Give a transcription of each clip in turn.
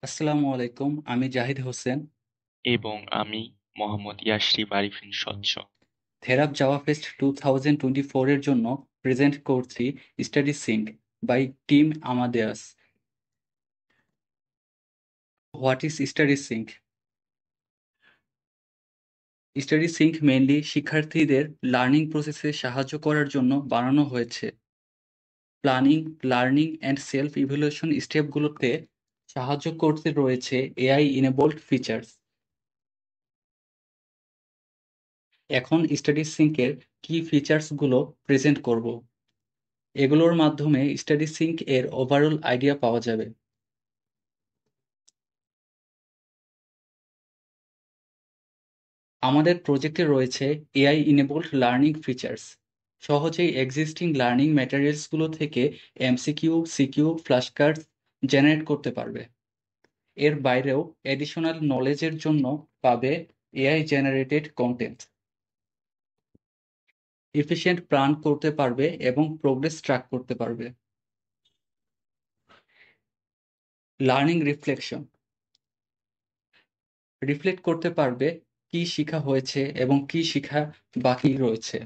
আসসালামু আলাইকুম। আমি জাহিদ হোসেন। এবং আমি মোহাম্মদ ইয়াসরিব আরিফিন স্বচ্ছ। থেরাপ জাভা ফেস্ট 2024 এর জন্য প্রেজেন্ট করছি study sync by team Amadeus. What is study sync? Study sync mainly শিক্ষার্থীদের লার্নিং প্রসেসে সাহায্য করার জন্য বানানো হয়েছে। Planning, learning and self evaluation স্টেপগুলোতে সাহায্য করতে রয়েছে এআই ইনেবলড ফিচার্স। এখন স্টাডি সিঙ্কের কি ফিচার্সগুলো প্রেজেন্ট করব। এগুলোর মাধ্যমে স্টাডি সিঙ্ক এর ওভারঅল আইডিয়া পাওয়া যাবে। আমাদের প্রজেক্টে রয়েছে এআই ইনেবলড লার্নিং ফিচার্স। সহজেই এক্সিস্টিং লার্নিং ম্যাটেরিয়ালসগুলো থেকে MCQ, CQ, flash cards generate করতে পারবে। এর বাইরেও এডিশনাল নলেজের জন্য পাবে AI generated content. Efficient plan করতে পারবে এবং প্রোগ্রেস ট্র্যাক করতে পারবে। লার্নিং রিফ্লেকশন, রিফ্লেক্ট করতে পারবে কি শিখা হয়েছে এবং কি শিখা বাকি রয়েছে,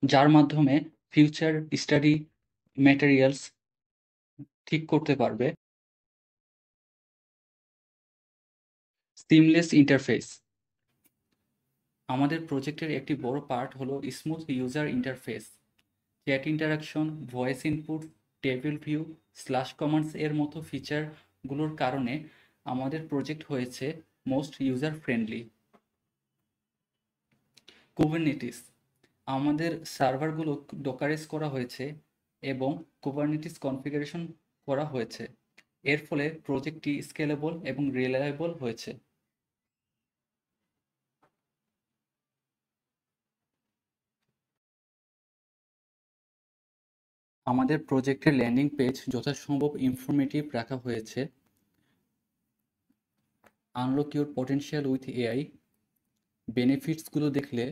যার মাধ্যমে ফিউচার স্টাডি ম্যাটেরিয়ালস ঠিক করতে পারবে। সিমলেস ইন্টারফেস, আমাদের প্রজেক্টের একটি বড় পার্ট হলো smooth user interface. Chat interaction, voice input, table view, slash commands এর মতো ফিচারগুলোর কারণে আমাদের প্রজেক্ট হয়েছে মোস্ট ইউজার ফ্রেন্ডলি। কুবারনেটিস, আমাদের সার্ভারগুলো ডকারাইজ করা হয়েছে এবং কুবারনেটিস কনফিগারেশন করা হয়েছে। এর ফলে প্রজেক্টটি স্কেলেবল এবং রিলায়েবল হয়েছে। আমাদের প্রজেক্টের ল্যান্ডিং পেজ যথাসম্ভব ইনফরমেটিভ রাখা হয়েছে। Unlock your potential with AI বেনিফিটসগুলো দেখলে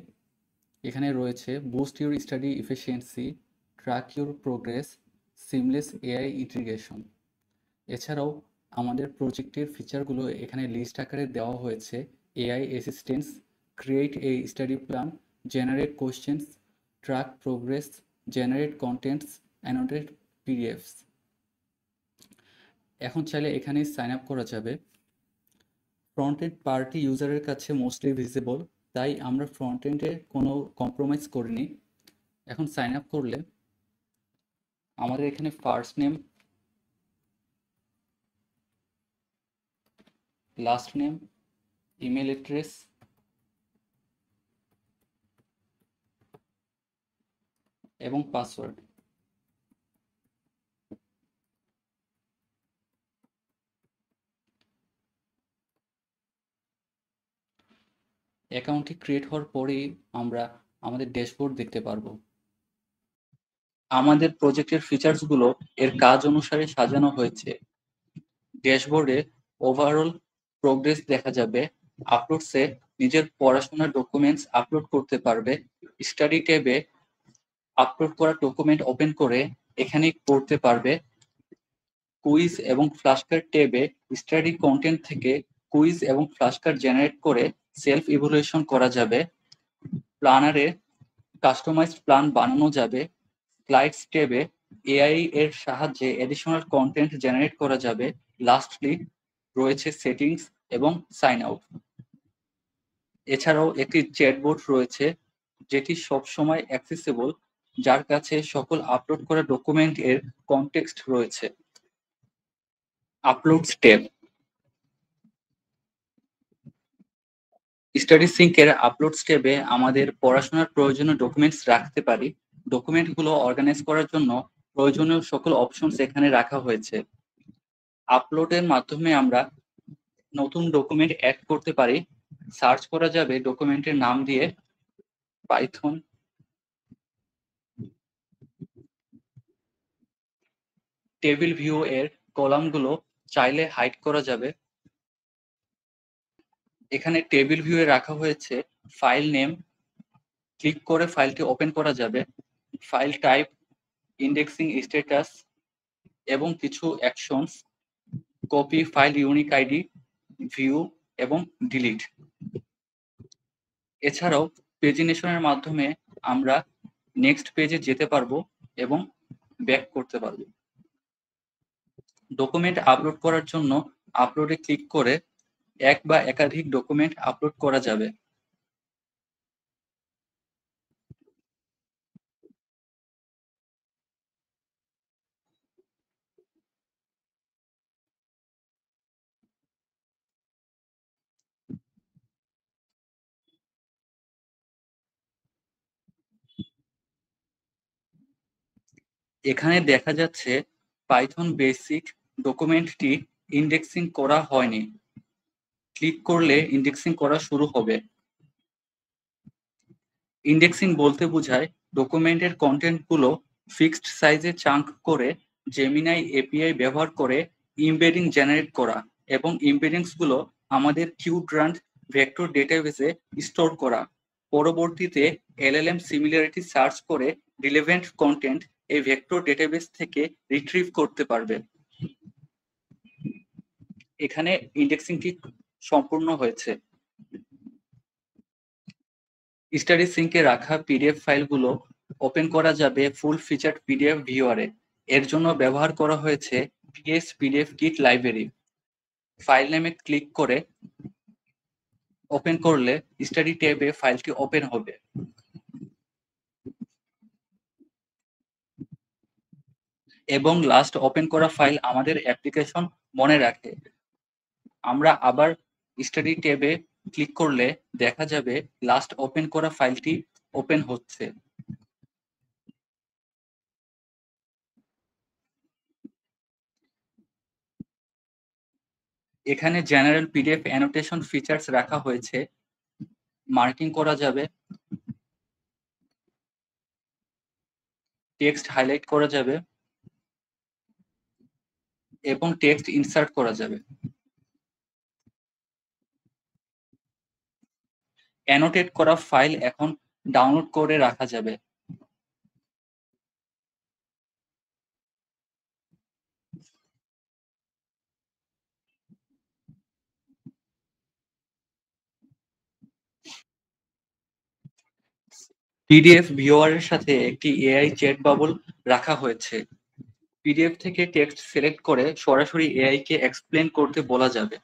এখানে রয়েছে boost your study efficiency, track your progress, seamless AI integration. এছাড়াও আমাদের প্রজেক্টের ফিচারগুলো এখানে লিস্ট আকারে দেওয়া হয়েছে। AI assistants, create a study plan, generate questions, track progress, generate contents, annotate PDFs. এখন চাইলে এখানে সাইন আপ করা যাবে। ফ্রন্ট এন্ড পার্টি ইউজারের কাছে মোস্টলি ভিজিবল, তাই আমরা ফ্রন্ট এন্ডে কোনো কম্প্রোমাইজ করিনি। এখন সাইন আপ করলে আমাদের এখানে first name, last name, email address এবং পাসওয়ার্ড। অ্যাকাউন্টটি ক্রিয়েট হওয়ার পরেই আমরা আমাদের ড্যাশবোর্ড দেখতে পারবো। আমাদের প্রজেক্টের ফিচার্সগুলো এর কাজ অনুসারে সাজানো হয়েছে। ড্যাশবোর্ডে ওভারঅল প্রোগ্রেস দেখা যাবে। আপলোডসে নিজের পড়াশোনার ডকুমেন্টস আপলোড করতে পারবে। স্টাডি ট্যাবে আপলোড করা ডকুমেন্ট ওপেন করে এখানে পড়তে পারবে। কুইজ এবং ফ্ল্যাশকার্ড ট্যাবে স্টাডি কন্টেন্ট থেকে কুইজ এবং ফ্ল্যাশকার্ড জেনারেট করে সেলফ ইভ্যালুয়েশন করা যাবে। প্ল্যানারে কাস্টমাইজড প্ল্যান বানানো যাবে। স্লাইডস ট্যাবে এআই এর সাহায্যে এডিশনাল কন্টেন্ট জেনারেট করা যাবে। লাস্টলি রয়েছে সেটিংস এবং সাইন আউট। এছাড়াও একটি চ্যাটবট রয়েছে যেটি সবসময় অ্যাক্সেসিবল, যার কাছে সকল আপলোড করা ডকুমেন্ট এর কনটেক্সট রয়েছে। আপলোডস ট্যাব, স্টাডি সিঙ্কের আপলোডস ট্যাবে আমাদের পড়াশোনার প্রয়োজনীয় ডকুমেন্টস রাখতে পারি। ডকুমেন্টগুলো অর্গানাইজ করার জন্য প্রয়োজনীয় সকল অপশনস এখানে রাখা হয়েছে। আপলোডের মাধ্যমে আমরা নতুন ডকুমেন্ট অ্যাড করতে পারি। সার্চ করা যাবে ডকুমেন্টের নাম দিয়ে পাইথন। টেবিল ভিউ এর কলামগুলো চাইলে হাইড করা যাবে। এখানে টেবিল ভিউ এ রাখা হয়েছে ফাইল নেম, ক্লিক করে ফাইলটি ওপেন করা যাবে। ফাইল টাইপ, ইন্ডেক্সিং স্ট্যাটাস এবং কিছু actions. Copy, file unique ID, view এবং ডিলিট। এছাড়াও পেজিনেশনের মাধ্যমে আমরা নেক্সট পেজে যেতে পারবো এবং ব্যাক করতে পারবো। ডকুমেন্ট আপলোড করার জন্য আপলোডে ক্লিক করে এক বা একাধিক ডকুমেন্ট আপলোড করা যাবে। এখানে দেখা যাচ্ছে পাইথন বেসিক ডকুমেন্টটি ইন্ডেক্সিং করা হয়নি। ক্লিক করলে ইন্ডেক্সিং করা শুরু হবে। ইন্ডেক্সিং বলতে বোঝায় ডকুমেন্টের কন্টেন্টগুলো ফিক্সড সাইজে চাঙ্ক করে জেমিনাই এপিআই ব্যবহার করে ইমবেডিং জেনারেট করা এবং ইমবেডিংসগুলো আমাদের কিউড্রান্ট ভেক্টর ডেটাবেসে স্টোর করা। পরবর্তীতে এলএলএম সিমিলারিটি সার্চ করে রিলেভেন্ট কন্টেন্ট এই ভেক্টর ডেটাবেস থেকে রিট্রিভ করতে পারবে। এখানে ইন্ডেক্সিংটি সম্পূর্ণ হয়েছে। স্টাডি সিঙ্কে রাখা পিডিএফ ফাইলগুলো ওপেন করা যাবে ফুল ফিচার্ড পিডিএফ ভিউয়ারে। এর জন্য ব্যবহার করা হয়েছে PS PDF kit library. File নেমে ক্লিক করে ওপেন করলে স্টাডি ট্যাবে ফাইলটি ওপেন হবে। এবং লাস্ট ওপেন করা ফাইল আমাদের অ্যাপ্লিকেশন মনে রাখে। আমরা আবার স্টাডি ট্যাবে ক্লিক করলে দেখা যাবে লাস্ট ওপেন করা ফাইলটি ওপেন হচ্ছে। এখানে জেনারেল পিডিএফ অ্যানোটেশন ফিচার্স রাখা হয়েছে। মার্কিং করা যাবে, টেক্সট হাইলাইট করা যাবে এবং টেক্সট ইনসার্ট করা যাবে। অ্যানোটেট করা ফাইল এখন ডাউনলোড করে রাখা যাবে। পিডিএফ ভিউয়ারের সাথে একটি এআই চ্যাট বাবল রাখা হয়েছে। পিডিএফ থেকে টেক্সট সিলেক্ট করে সরাসরি এআই কে এক্সপ্লেন করতে বলা যাবে।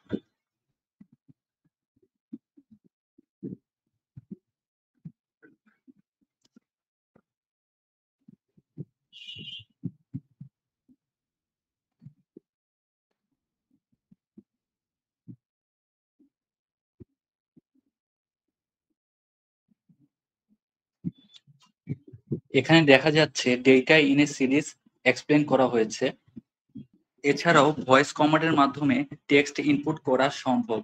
এখানে দেখা যাচ্ছে data in a series explain করা হয়েছে। এছাড়াও ভয়েস কমান্ডের মাধ্যমে টেক্সট ইনপুট করা সম্ভব।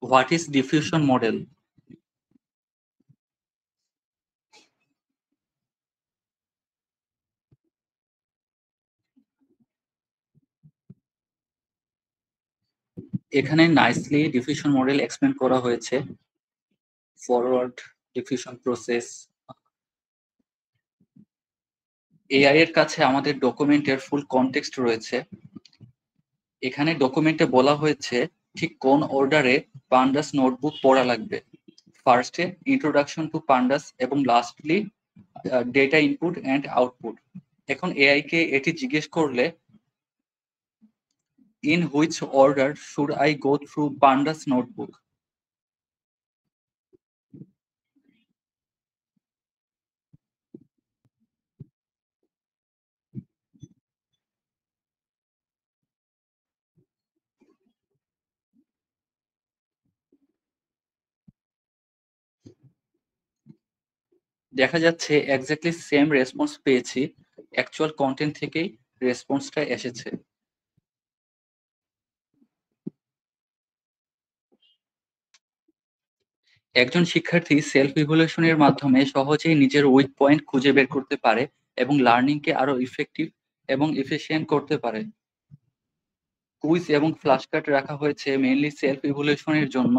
What is diffusion model? এখানে নাইসলি ডিফিউশন মডেল এক্সপ্লেন করা হয়েছে। Forward diffusion process. এআই এর কাছে আমাদের ডকুমেন্টের ফুল কনটেক্সট রয়েছে। এখানে ডকুমেন্টে বলা হয়েছে ঠিক কোন অর্ডারে পান্ডাস নোটবুক পড়া লাগবে। ফার্স্টে ইন্ট্রোডাকশন টু পান্ডাস এবং lastly data input and output. এখন এআই কে এটি জিজ্ঞেস করলে in which order should I go through pandas notebook? দেখা যাচ্ছে এক্স্যাক্টলি সেম রেসপন্স পেয়েছি। অ্যাকচুয়াল কন্টেন্ট থেকেই রেসপন্সটা এসেছে। একজন শিক্ষার্থী সেলফ ইভ্যালুয়েশনের মাধ্যমে সহজেই নিজের উইক পয়েন্ট খুঁজে বের করতে পারে এবং লার্নিংকে আরো ইফেক্টিভ এবং এফিশিয়েন্ট করতে পারে। কুইজ এবং ফ্ল্যাশ কার্ড রাখা হয়েছে মেইনলি সেলফ ইভ্যালুয়েশনের জন্য।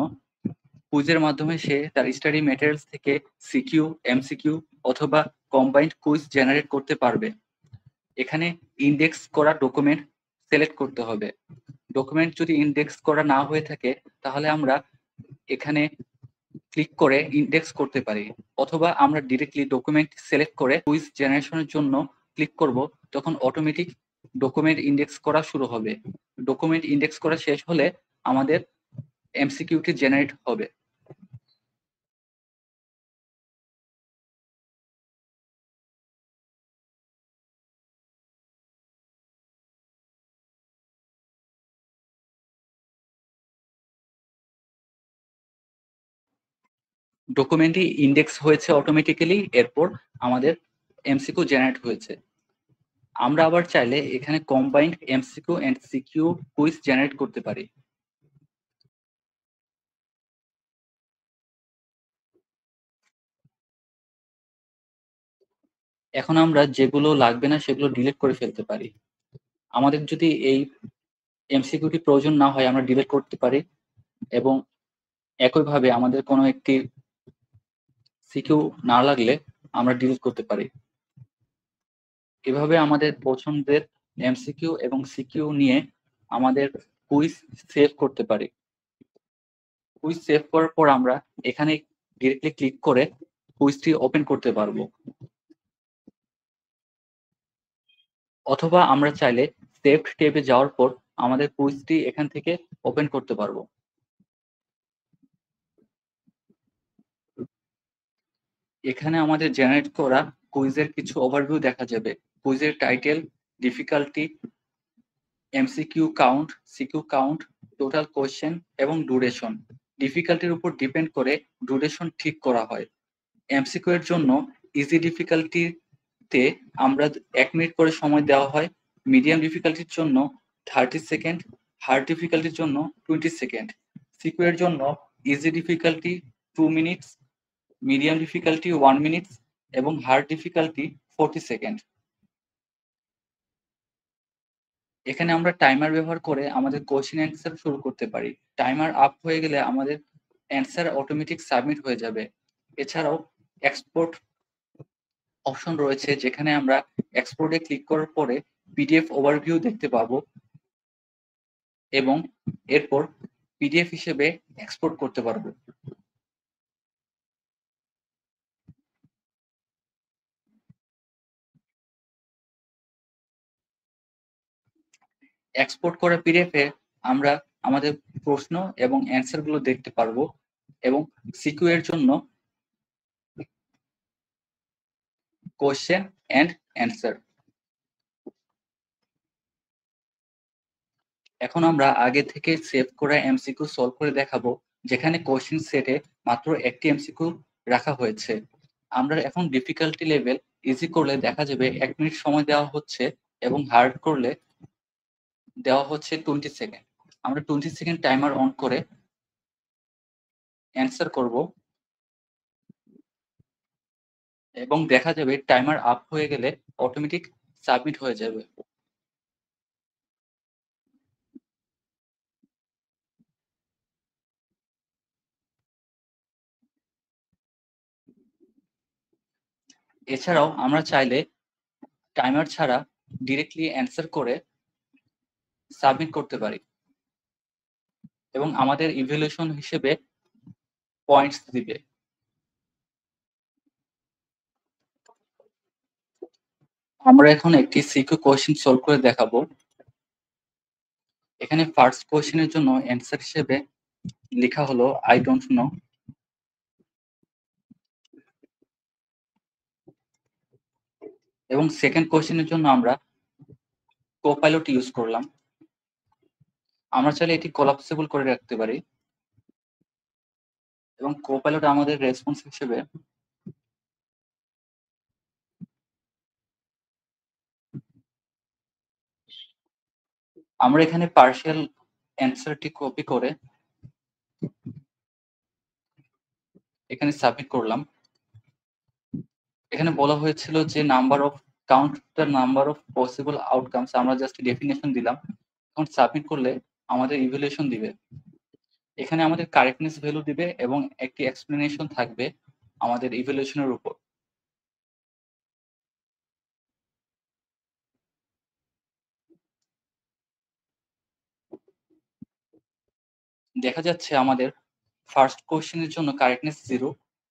কুইজের মাধ্যমে সে তার স্টাডি ম্যাটেরিয়ালস থেকে সিকিউ, এমসিকিউ অথবা কম্বাইন্ড কুইজ জেনারেট করতে পারবে। এখানে ইন্ডেক্স করা ডকুমেন্ট সিলেক্ট করতে হবে। ডকুমেন্ট যদি ইন্ডেক্স করা না হয়ে থাকে তাহলে আমরা এখানে ক্লিক করে ইন্ডেক্স করতে পারি, অথবা আমরা ডিরেক্টলি ডকুমেন্ট সিলেক্ট করে কুইজ জেনারেশনের জন্য ক্লিক করব, তখন অটোমেটিক ডকুমেন্ট ইন্ডেক্স করা শুরু হবে। ডকুমেন্ট ইন্ডেক্স করা শেষ হলে আমাদের এমসিকিউটি জেনারেট হবে। ডকুমেন্টটি ইন্ডেক্স হয়েছে অটোমেটিক্যালি, এরপর আমাদের এমসিকিউ জেনারেট হয়েছে। আমরা আবার চাইলে এখানে combined MCQ and CQ quiz generate করতে পারি। এখন আমরা যেগুলো লাগবে না সেগুলো ডিলিট করে ফেলতে পারি। আমাদের যদি এই এমসিকিউটি প্রয়োজন না হয় আমরা ডিলিট করতে পারি, এবং একইভাবে আমাদের কোনো একটি সিকিউ না লাগলে আমরা ডিলিট করতে পারি। এভাবে আমাদের পছন্দের এমসিকিউ এবং সিকিউ নিয়ে আমাদের কুইজ সেভ করতে পারি। কুইজ সেভ করার পর আমরা এখানে ডিরেক্টলি ক্লিক করে কুইজটি ওপেন করতে পারবো, অথবা আমরা চাইলে সেভড ট্যাবে যাওয়ার পর আমাদের কুইজটি এখান থেকে ওপেন করতে পারবো। এখানে আমাদের জেনারেট করা কুইজের কিছু ওভারভিউ দেখা যাবে। কুইজের title, difficulty, MCQ count, CQ count, total question এবং ডুরেশন। ডিফিকাল্টির উপর ডিপেন্ড করে ডুরেশন ঠিক করা হয়। এমসিকিউ এর জন্য ইজি ডিফিকাল্টিতে আমরা 1 মিনিট করে সময় দেওয়া হয়, মিডিয়াম ডিফিকাল্টির জন্য 30 সেকেন্ড, হার্ড ডিফিকাল্টির জন্য 20 সেকেন্ড। সিকিউ এর জন্য easy difficulty 2 minutes, medium difficulty 1 minute এবং হার্ড ডিফিকাল্টি 40 সেকেন্ড। এখানে আমরা টাইমার ব্যবহার করে আমাদের কোশ্চেন অ্যান্সার শুরু করতে পারি। টাইমার আপ হয়ে গেলে আমাদের অ্যান্সার অটোমেটিক সাবমিট হয়ে যাবে। এছাড়াও এক্সপোর্ট অপশন রয়েছে, যেখানে আমরা এক্সপোর্টে ক্লিক করার পরে পিডিএফ ওভারভিউ দেখতে পাবো এবং এরপর পিডিএফ হিসেবে এক্সপোর্ট করতে পারবো। এক্সপোর্ট করা পিডিএফে আমরা আমাদের প্রশ্ন এবং অ্যান্সার গুলো দেখতে পারবো, এবং সিকিউ এর জন্য কোশ্চেন এন্ড অ্যান্সার। এখন আমরা আগে থেকে সেভ করা এমসিকিউ সলভ করে দেখাবো, যেখানে কোশ্চেন সেটে মাত্র একটি এমসিকিউ রাখা হয়েছে। আমরা এখন ডিফিকাল্টি লেভেল ইজি করলে দেখা যাবে 1 মিনিট সময় দেওয়া হচ্ছে, এবং হার্ড করলে দেওয়া হচ্ছে 20 সেকেন্ড। আমরা 20 সেকেন্ড টাইমার অন করে অ্যান্সার করব, এবং দেখা যাবে টাইমার আপ হয়ে গেলে অটোমেটিক সাবমিট হয়ে যাবে। এছাড়াও আমরা চাইলে টাইমার ছাড়া ডিরেক্টলি অ্যান্সার করে সাবমিট করতে পারি, এবং আমাদের ইভ্যালুয়েশন হিসেবে পয়েন্টস দিবে। আমরা এখন একটি সিকিউ কোশ্চেন সলভ করে দেখাবো। এখানে ফার্স্ট কোশ্চেনের জন্য অ্যান্সার হিসেবে লেখা হলো আই ডোন্ট নো, এবং সেকেন্ড কোশ্চেনের জন্য আমরা কোপাইলট ইউজ করলাম। আমরা চাইলে এটি কোলাপসেবল করে রাখতে পারি, এবং কোপাইলট আমাদের রেসপন্স হিসেবে আমরা এখানে পার্শিয়াল অ্যান্সারটি কপি করে এখানে সাবমিট করলাম। এখানে বলা হয়েছিল যে number of count the number of possible outcomes, আমরা জাস্ট ডেফিনেশন দিলাম। এখন সাবমিট করলে আমাদের ইভ্যালুয়েশন দিবে। এখানে আমাদের কারেক্টনেস ভ্যালু দিবে এবং একটি এক্সপ্লেনেশন থাকবে আমাদের ইভ্যালুয়েশনের উপর। দেখা যাচ্ছে আমাদের ফার্স্ট কোশ্চেনের জন্য correctness 0,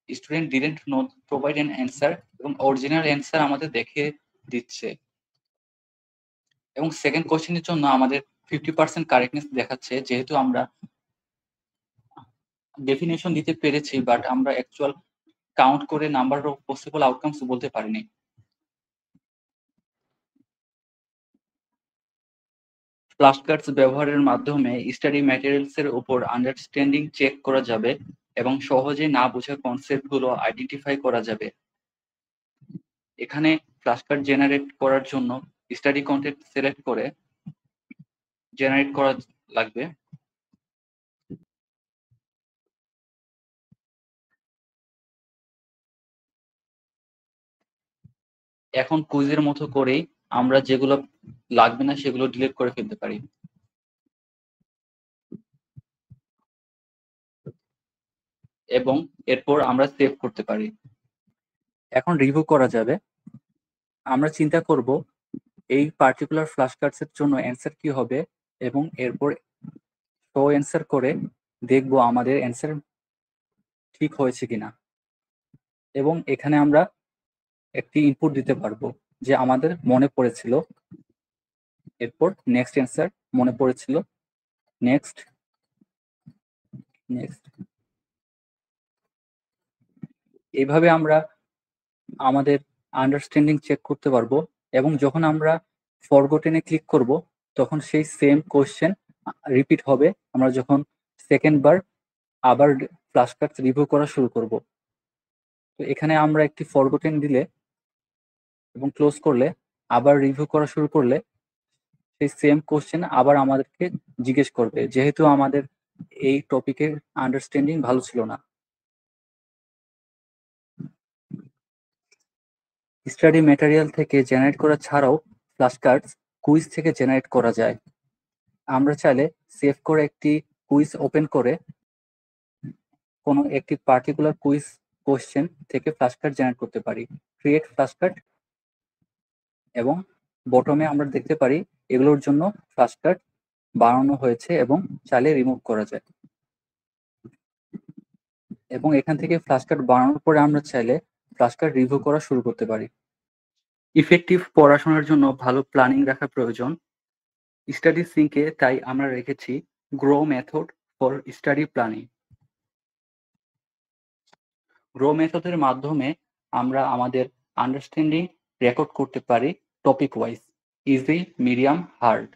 student didn't not provide an answer এবং অরিজিনাল অ্যান্সার আমাদের দেখিয়ে দিচ্ছে। এবং সেকেন্ড কোশ্চেনের জন্য আমাদের 50% কারেক্টনেস দেখাচ্ছে, যেহেতু আমরা ডেফিনেশন দিতে পেরেছি বাট আমরা অ্যাকচুয়াল কাউন্ট করে নাম্বার অফ পসিবল আউটকামস বলতে পারিনি। ফ্ল্যাশ কার্ডস ব্যবহারের মাধ্যমে স্টাডি ম্যাটেরিয়ালস এর উপর আন্ডারস্ট্যান্ডিং চেক করা যাবে এবং সহজে না বোঝা কনসেপ্ট গুলো আইডেন্টিফাই করা যাবে। এখানে ফ্ল্যাশ কার্ড জেনারেট করার জন্য স্টাডি কন্টেন্ট সিলেক্ট করে জেনারেট করা লাগবে। এখন কুইজের মতো করেই আমরা যেগুলো লাগবে না সেগুলো ডিলিট করে ফেলতে পারি এবং এরপর আমরা সেভ করতে পারি। এখন রিভিউ করা যাবে। আমরা চিন্তা করব এই পার্টিকুলার ফ্ল্যাশ কার্ডস এর জন্য অ্যান্সার কি হবে এবং এরপর শো অ্যান্সার করে দেখব আমাদের অ্যান্সার ঠিক হয়েছে কিনা। এবং এখানে আমরা একটি ইনপুট দিতে পারবো যে আমাদের মনে পড়েছিল, এরপর নেক্সট অ্যান্সার, মনে পড়েছিল, নেক্সট, নেক্সট। এইভাবে আমরা আমাদের আন্ডারস্ট্যান্ডিং চেক করতে পারবো এবং যখন আমরা ফরগটেনে ক্লিক করব তখন সেই সেম কোশ্চেন রিপিট হবে আমরা যখন সেকেন্ড বার আবার ফ্ল্যাশ কার্ডস রিভিউ করা শুরু করব। তো এখানে আমরা একটি ফরগটেন দিলে এবং ক্লোজ করলে আবার রিভিউ করা শুরু করলে সেই সেম কোশ্চেন আবার আমাদেরকে জিজ্ঞেস করবে, যেহেতু আমাদের এই টপিকের আন্ডারস্ট্যান্ডিং ভালো ছিল না। স্টাডি ম্যাটেরিয়াল থেকে জেনারেট করা ছাড়াও ফ্ল্যাশ কার্ডস কুইজ থেকে জেনারেট করা যায়। আমরা চাইলে সেভ করে একটি কুইজ ওপেন করে কোনো একটি পার্টিকুলার কুইজ কোশ্চেন থেকে ফ্ল্যাশ কার্ড জেনারেট করতে পারি। ক্রিয়েট ফ্ল্যাশ কার্ড এবং বটমে আমরা দেখতে পারি এগুলোর জন্য ফ্ল্যাশ কার্ড বানানো হয়েছে এবং চাইলে রিমুভ করা যায়। এবং এখান থেকে ফ্ল্যাশ কার্ড বানানোর পরে আমরা চাইলে ফ্ল্যাশ কার্ড রিভিউ করা শুরু করতে পারি। ইফেক্টিভ পড়াশোনার জন্য ভালো প্ল্যানিং রাখা প্রয়োজন। স্টাডি সিঙ্কে তাই আমরা রেখেছি grow method for study planning. Grow মেথডের মাধ্যমে আমরা আমাদের আন্ডারস্ট্যান্ডিং রেকর্ড করতে পারি topic wise, easy, medium, hard,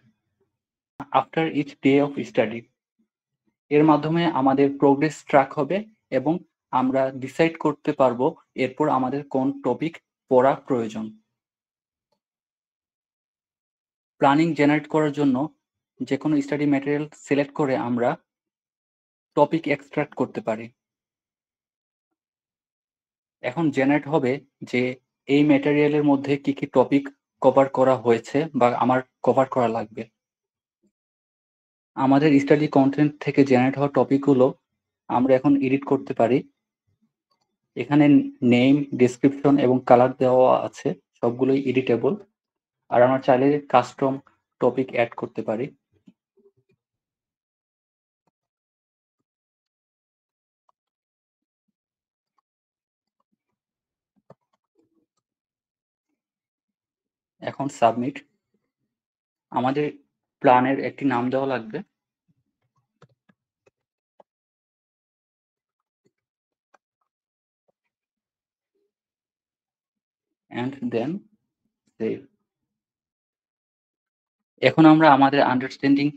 after each day of study. এর মাধ্যমে আমাদের প্রোগ্রেস ট্র্যাক হবে এবং আমরা ডিসাইড করতে পারবো এরপর আমাদের কোন টপিক পড়া প্রয়োজন। প্ল্যানিং জেনারেট করার জন্য যে কোনো স্টাডি ম্যাটেরিয়াল সিলেক্ট করে আমরা টপিক এক্সট্রাক্ট করতে পারি। এখন জেনারেট হবে যে এই ম্যাটেরিয়ালের মধ্যে কি কি টপিক কভার করা হয়েছে বা আমার কভার করা লাগবে। আমাদের স্টাডি কন্টেন্ট থেকে জেনারেট হওয়া টপিকগুলো আমরা এখন এডিট করতে পারি। এখানে নেম, ডেসক্রিপশন এবং কালার দেওয়া আছে, সবগুলোই এডিটেবল। আর আমরা চাইলে কাস্টম টপিক অ্যাড করতে পারি। এখন সাবমিট। আমাদের প্ল্যানের একটি নাম দেওয়া লাগবে and then save। এখন আমরা আমাদের আন্ডারস্ট্যান্ডিং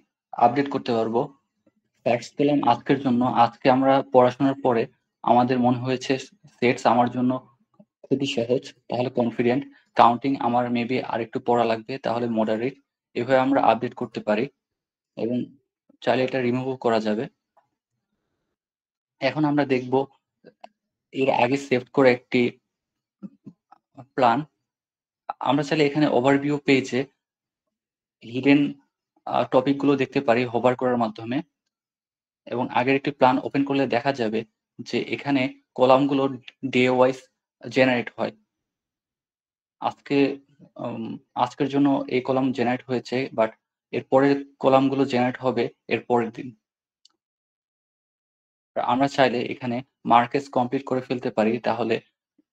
আপডেট করতে পারবো। ফ্যাক্টস পেলাম আজকের জন্য। আজকে আমরা পড়াশোনার পরে আমাদের মনে হয়েছে সেটস আমার জন্য খুবই সহজ, তাহলে কনফিডেন্ট। কাউন্টিং আমার মেবি আরেকটু পড়া লাগবে, তাহলে মডারেট। এভাবে আমরা আপডেট করতে পারি এবং চাইলে এটা রিমুভও করা যাবে। এখন আমরা দেখব এর আগে সেভ করে একটি প্ল্যান। আমরা চাইলে এখানে ওভারভিউ পেজে হিডেন টপিকগুলো দেখতে পারি হোভার করার মাধ্যমে এবং আগের একটি প্ল্যান ওপেন করলে দেখা যাবে যে এখানে কলামগুলো ডে ওয়াইজ জেনারেট হয়। আজকের জন্য এই কলাম জেনারেট হয়েছে, বাট এর পরের কলামগুলো জেনারেট হবে এর পরের দিন। আমরা চাইলে এখানে মার্কেস কমপ্লিট করে ফেলতে পারি, তাহলে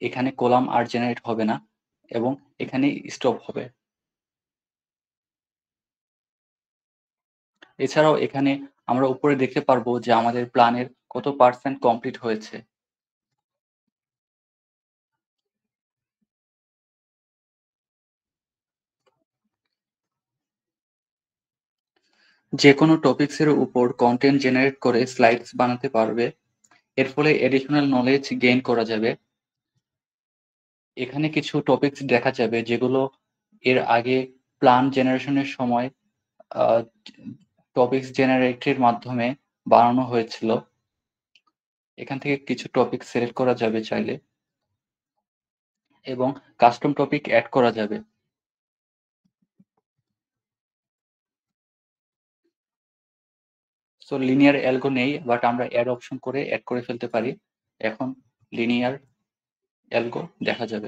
এখানে কলাম আর জেনারেট হবে না এবং এখানেই স্টপ হবে। এছাড়াও এখানে আমরা উপরে দেখতে পারবো যে আমাদের প্ল্যানের কত % কমপ্লিট হয়েছে। যেকোনো টপিকসের উপর কন্টেন্ট জেনারেট করে স্লাইডস বানাতে পারবে। এর ফলে এডিশনাল নলেজ গেইন করা যাবে। এখানে কিছু টপিকস দেখা যাবে যেগুলো এর আগে প্ল্যান জেনারেশনের সময় টপিকস জেনারেটরের মাধ্যমে বানানো হয়েছিল। এখান থেকে কিছু টপিক সিলেক্ট করা যাবে চাইলে এবং কাস্টম টপিক অ্যাড করা যাবে। সো লিনিয়ার অ্যালগো নেই, বাট আমরা অ্যাড অপশন করে অ্যাড করে ফেলতে পারি। এখন লিনিয়ার অ্যালগো দেখা যাবে।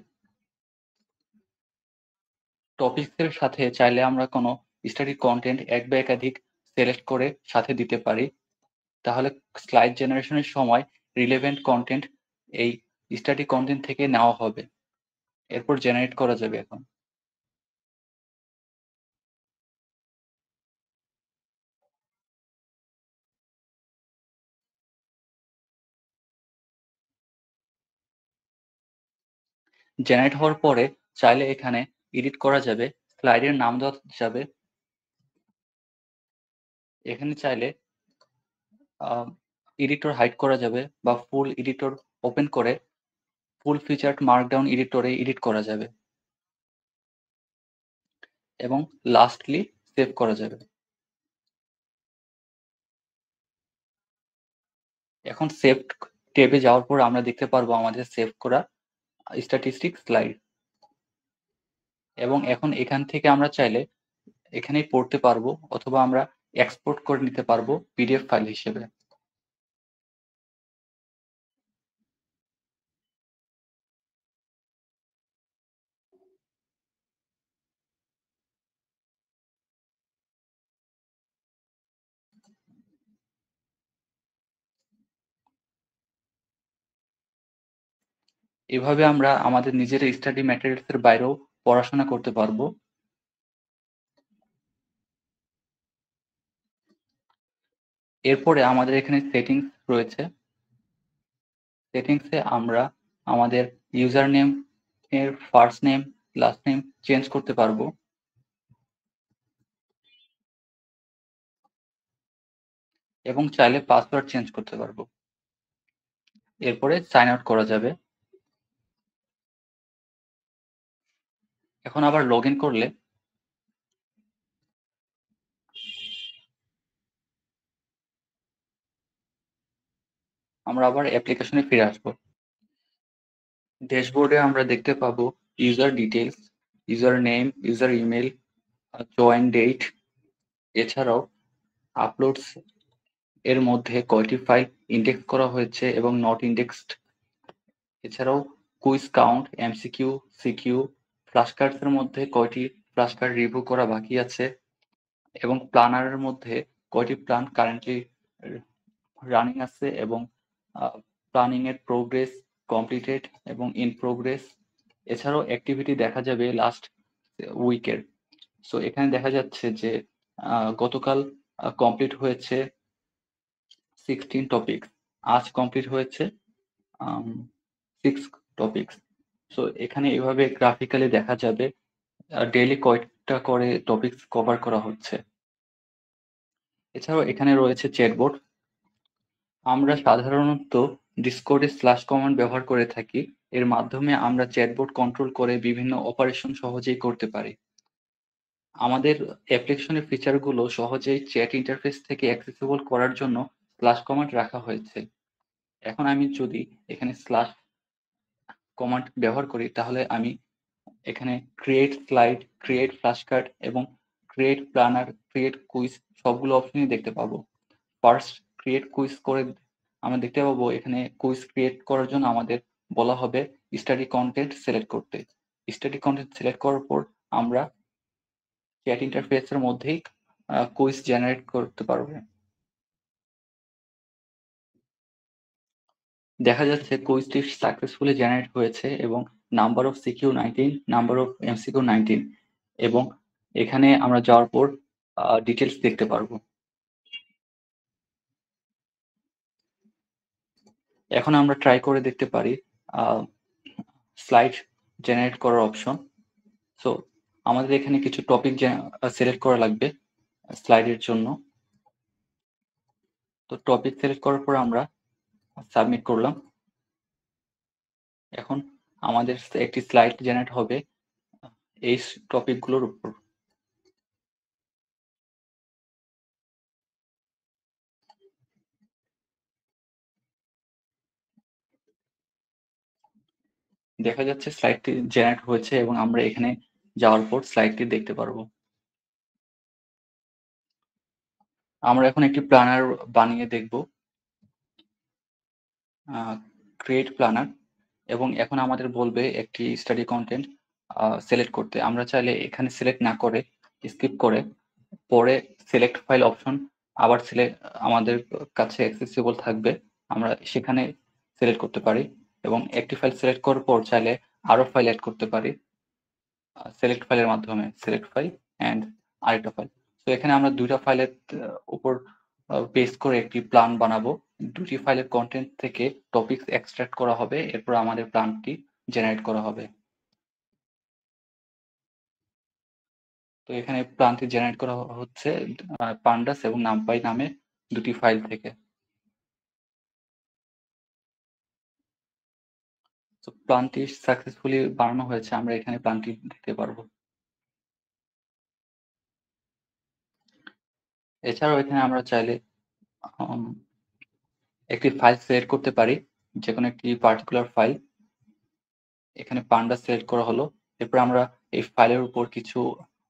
টপিকসের সাথে চাইলে আমরা কোনো স্টাডি কন্টেন্ট এক বা একাধিক সিলেক্ট করে সাথে দিতে পারি। তাহলে স্লাইড জেনারেশনের সময় রিলেভেন্ট কন্টেন্ট এই স্টাডি কন্টেন্ট থেকে নেওয়া হবে। এরপর জেনারেট করা যাবে এখন। জেনারেট হওয়ার পরে চাইলে এখানে এডিট করা যাবে, স্লাইডের নাম দেওয়া যাবে। এখানে চাইলে এডিটর হাইড করা যাবে বা ফুল এডিটর ওপেন করে ফুল ফিচার্ড মার্কডাউন এডিটরে এডিট করা যাবে এবং লাস্টলি সেভ করা যাবে। এখন সেভ ট্যাবে যাওয়ার পর আমরা দেখতে পারবো আমাদের সেভ করা স্ট্যাটিস্টিক্স স্লাইড এবং এখন এখান থেকে আমরা চাইলে এখানেই পড়তে পারবো অথবা আমরা এক্সপোর্ট করে নিতে পারবো পিডিএফ ফাইল হিসেবে। এভাবে আমরা আমাদের নিজের স্টাডি ম্যাটেরিয়ালস এর বাইরেও পড়াশোনা করতে পারবো। এরপরে আমাদের এখানে সেটিংস রয়েছে। সেটিংসে আমরা আমাদের ইউজার নেম এর first name last name change করতে পারবো এবং চাইলে পাসওয়ার্ড চেঞ্জ করতে পারবো। এরপরে সাইন আউট করা যাবে। এখন আবার লগ ইন করলে আমরা আবার অ্যাপ্লিকেশনে ফিরে আসবো। ড্যাশবোর্ডে আমরা দেখতে পাবো user details, user name, user email, join date. এছাড়াও আপলোডস এর মধ্যে কয়টি ফাইল ইন্ডেক্স করা হয়েছে এবং নট ইন্ডেক্সড। এছাড়াও quiz count, MCQ, CQ, flash cards এর মধ্যে কয়টি ফ্ল্যাশ কার্ড রিভিউ করা বাকি আছে এবং প্ল্যানারের মধ্যে কয়টি প্ল্যান কারেন্টলি রানিং আছে এবং প্ল্যানিং এর প্রোগ্রেস, কমপ্লিটেড এবং ইন প্রোগ্রেস। এছাড়াও অ্যাক্টিভিটি দেখা যাবে লাস্ট উইকের। সো এখানে দেখা যাচ্ছে যে গতকাল কমপ্লিট হয়েছে 16 টপিক, আজ কমপ্লিট হয়েছে 6 টপিকস। সো এখানে এভাবে গ্রাফিক্যালি দেখা যাবে ডেইলি কয়টা করে টপিকস কভার করা হচ্ছে। এছাড়াও এখানে রয়েছে চ্যাটবট। আমরা সাধারণত ডিসকর্ডে স্ল্যাশ কমান্ড ব্যবহার করে থাকি। এর মাধ্যমে আমরা চ্যাটবট কন্ট্রোল করে বিভিন্ন অপারেশন সহজেই করতে পারি। আমাদের অ্যাপ্লিকেশনের ফিচারগুলো সহজেই চ্যাট ইন্টারফেস থেকে অ্যাক্সেসিবল করার জন্য স্ল্যাশ কমান্ড রাখা হয়েছে। এখন আমি যদি এখানে স্ল্যাশ কমান্ড ব্যবহার করি তাহলে আমি এখানে create slide, create flash card এবং ক্রিয়েট প্ল্যানার, ক্রিয়েট কুইজ সবগুলো অপশনই দেখতে পাবো। ফার্স্ট ক্রিয়েট কুইজ করে আমরা দেখতে পাবো এখানে কুইজ ক্রিয়েট করার জন্য আমাদের বলা হবে স্টাডি কন্টেন্ট সিলেক্ট করতে। স্টাডি কন্টেন্ট সিলেক্ট করার পর আমরা চ্যাট ইন্টারফেসের মধ্যেই কুইজ জেনারেট করতে পারবো। দেখা যাচ্ছে কুইজটি সাকসেসফুলি জেনারেট হয়েছে এবং number of CQ 19, number of MCQ 19, এবং এখানে আমরা যাওয়ার পর ডিটেলস দেখতে পারবো। এখন আমরা ট্রাই করে দেখতে পারি স্লাইড জেনারেট করার অপশন। সো আমাদের এখানে কিছু টপিক সিলেক্ট করা লাগবে স্লাইডের জন্য। তো টপিক সিলেক্ট করার পর আমরা সাবমিট করলাম। এখন আমাদের একটি স্লাইড জেনারেট হবে এই টপিকগুলোর উপর। দেখা যাচ্ছে স্লাইডটি জেনারেট হয়েছে এবং আমরা এখানে যাওয়ার পর স্লাইডটি দেখতে পারবো। আমরা এখন একটি প্ল্যানার বানিয়ে দেখব, ক্রিয়েট প্ল্যানার, এবং এখন আমাদের বলবে একটি স্টাডি কন্টেন্ট সিলেক্ট করতে। আমরা চাইলে এখানে সিলেক্ট না করে স্কিপ করে পরে সিলেক্ট ফাইল অপশন আবার আমাদের কাছে অ্যাক্সেসিবল থাকবে, আমরা সেখানে সিলেক্ট করতে পারি এবং একটি ফাইল সিলেক্ট করার পর চাইলে আরো ফাইল অ্যাড করতে পারি সিলেক্ট ফাইলের মাধ্যমে, সিলেক্ট ফাইল অ্যান্ড আরেকটা ফাইল। তো এখানে আমরা দুইটা ফাইলের উপর বেস করে একটি প্ল্যান বানাবো। দুটি ফাইলের কন্টেন্ট থেকে টপিকস এক্সট্রাক্ট করা হবে, এরপর আমাদের প্ল্যানটি জেনারেট করা হবে। তো এখানে প্ল্যানটি জেনারেট করা হচ্ছে পান্ডাস এবং নামপাই নামে দুটি ফাইল থেকে। তো প্ল্যানটি সাকসেসফুলি বানানো হয়েছে, আমরা এখানে প্ল্যানটি দেখতে পারবো। এছাড়াও এখানে আমরা চাইলে একটি ফাইল সিলেক্ট করতে পারি, যে কোনো একটি পার্টিকুলার ফাইল। এখানে পান্ডা সিলেক্ট করা হলো, এরপর আমরা এই ফাইলের উপর কিছু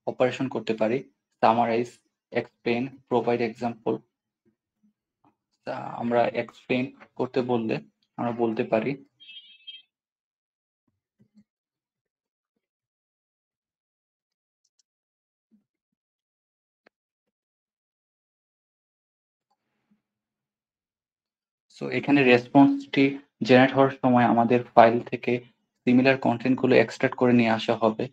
অপারেশন করতে পারি, সামারাইজ, এক্সপ্লেন, প্রোভাইড এক্সাম্পল। আমরা এক্সপ্লেন করতে বললে আমরা বলতে পারি সো এখানে রেসপন্সটি জেনারেট হওয়ার সময় আমাদের ফাইল থেকে সিমিলার কন্টেন্টগুলো এক্সট্রাক্ট করে নিয়ে আসা হবে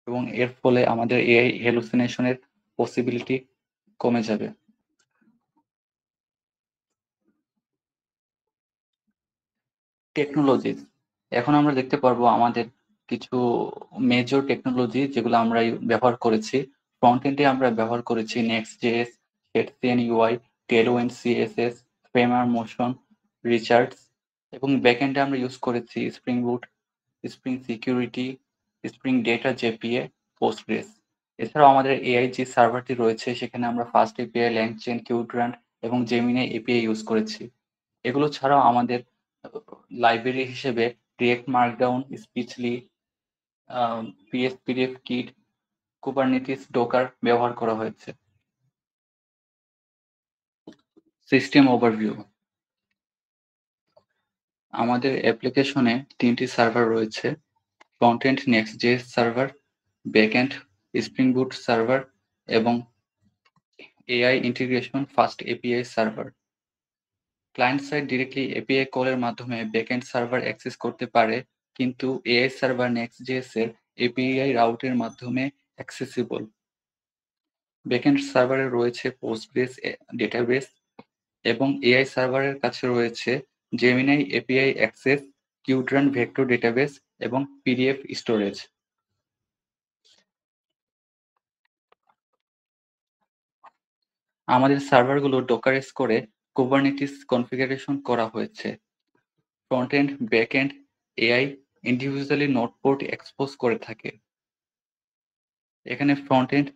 এবং এর ফলে আমাদের এআই হ্যালুসিনেশনের পসিবিলিটি কমে যাবে। টেকনোলজিস, এখন আমরা দেখতে পারবো আমাদের কিছু মেজর টেকনোলজি যেগুলো আমরা ব্যবহার করেছি। ফ্রন্ট এন্ডে আমরা ব্যবহার করেছি Next JS, shadcn UI, Tailwind CSS, Framer Motion, Recharts, এবং ব্যাক এন্ডে আমরা ইউজ করেছি Spring Boot, Spring Security, Spring Data JPA, Postgres. এছাড়াও আমাদের এআই যে সার্ভারটি রয়েছে সেখানে আমরা ফাস্ট এপিআই, ল্যাংচেন, কিউট্রান্ট এবং জেমিনাই এপিআই ইউজ করেছি। এগুলো ছাড়াও আমাদের লাইব্রেরি হিসেবে রিয়েক্ট মার্কডাউন, স্পিচলি, পিএসপিডিএফ কিট, কুবারনেটিস, ডোকার ব্যবহার করা হয়েছে। সিস্টেম ওভারভিউ, আমাদের অ্যাপ্লিকেশনে তিনটি সার্ভার রয়েছে, front end Next JS server, backend Spring Boot server এবং AI integration fast API server. Client side directly API কলের মাধ্যমে ব্যাকএন্ড সার্ভার অ্যাক্সেস করতে পারে, কিন্তু এআই সার্ভার নেক্সট.js এর এপিআই রাউটের মাধ্যমে অ্যাক্সেসিবল। ব্যাকএন্ড সার্ভারে রয়েছে পোস্টগ্রেস ডেটাবেস এবং এআই সার্ভারের কাছে রয়েছে Gemini API access, Qdrant vector database এবং পিডিএফ স্টোরেজ। আমাদের সার্ভারগুলো ডকারাইজ করে কুবারনেটিস কনফিগারেশন করা হয়েছে। Front end, back end AI individually node port expose করে থাকে। এখানে front end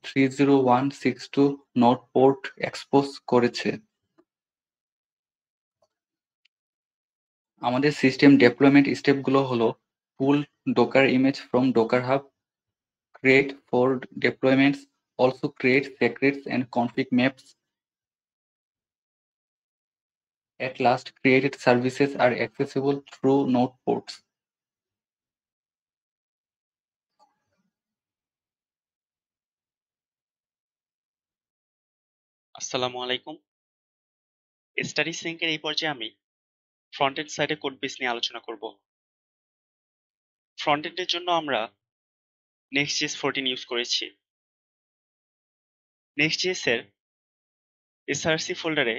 30162 node port expose করেছে। আমাদের সিস্টেম ডেপ্লয়মেন্ট স্টেপগুলো হলো pull Docker image from Docker Hub, create for deployments, also create secrets and config maps. At last, created services are accessible through node ports. আসসালামু আলাইকুম। Study সিঙ্কের এই পর্যায়ে আমি front end সাইডে কোড বেস নিয়ে আলোচনা করব। ফ্রন্ট এন্ডের জন্য আমরা Next.js 14 ইউজ করেছি। Next.js এর src ফোল্ডারে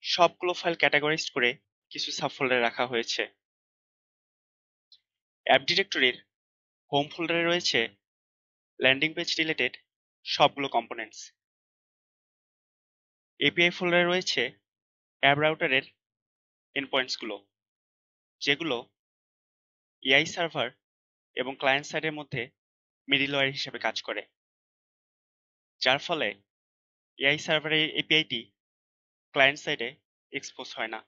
সবগুলো ফাইল ক্যাটাগরাইজড করে কিছু সাব ফোল্ডারে রাখা হয়েছে। অ্যাপ ডিরেক্টরির হোম ফোল্ডারে রয়েছে ল্যান্ডিং পেজ রিলেটেড সবগুলো কম্পোনেন্টস। এপিআই ফোল্ডারে রয়েছে অ্যাপ রাউটারের এন্ডপয়েন্টসগুলো, যেগুলো এআই সার্ভার এবং ক্লায়েন্ট সাইডের মধ্যে মিডলওয়্যার হিসেবে কাজ করে, যার ফলে এআই সার্ভারের এপিআইটি ক্লায়েন্ট সাইডে এক্সপোজ হয় না।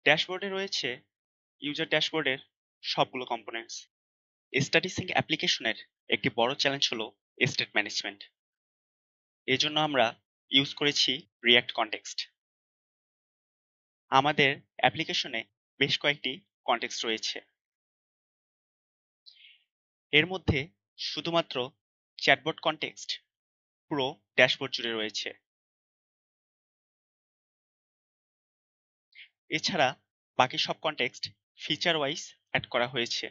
ড্যাশবোর্ডে রয়েছে ইউজার ড্যাশবোর্ডের সবগুলো কম্পোনেন্টস। স্টাডি সিঙ্ক অ্যাপ্লিকেশনের একটি বড় চ্যালেঞ্জ হলো স্টেট ম্যানেজমেন্ট। এজন্য আমরা ইউজ করেছি রিঅ্যাক্ট কনটেক্সট। আমাদের অ্যাপ্লিকেশনে বেশ কয়েকটি কনটেক্সট রয়েছে। এর মধ্যে শুধুমাত্র চ্যাটবট কনটেক্সট পুরো ড্যাশবোর্ড জুড়ে রয়েছে। এছাড়া বাকি সব কনটেক্সট ফিচার ওয়াইজ অ্যাড করা হয়েছে,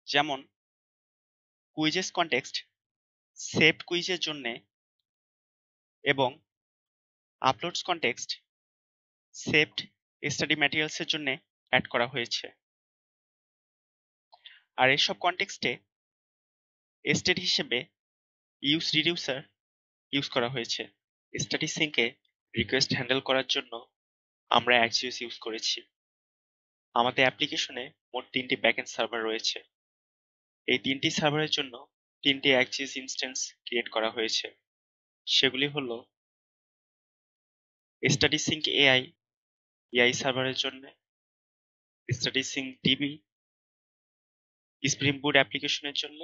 যেমন কুইজেস কনটেক্সট সেভড কুইজের জন্য এবং আপলোডস কনটেক্সট সেভড স্টাডি ম্যাটেরিয়ালসের জন্য অ্যাড করা হয়েছে। আর এসব কনটেক্সটে স্টেট হিসেবে ইউজ রিডিউসার ইউজ করা হয়েছে। স্টাডি সিঙ্কে রিকোয়েস্ট হ্যান্ডেল করার জন্য আমরা Axios ইউজ করেছি। আমাদের অ্যাপ্লিকেশনে মোট 3টি ব্যাকএন্ড সার্ভার রয়েছে। এই 3টি সার্ভারের জন্য 3টি Axios ইনস্ট্যান্স ক্রিয়েট করা হয়েছে। সেগুলি হলো স্টাডি সিঙ্ক এআই এআই সার্ভারের জন্য, study sync DB Spring Boot অ্যাপ্লিকেশনের জন্য,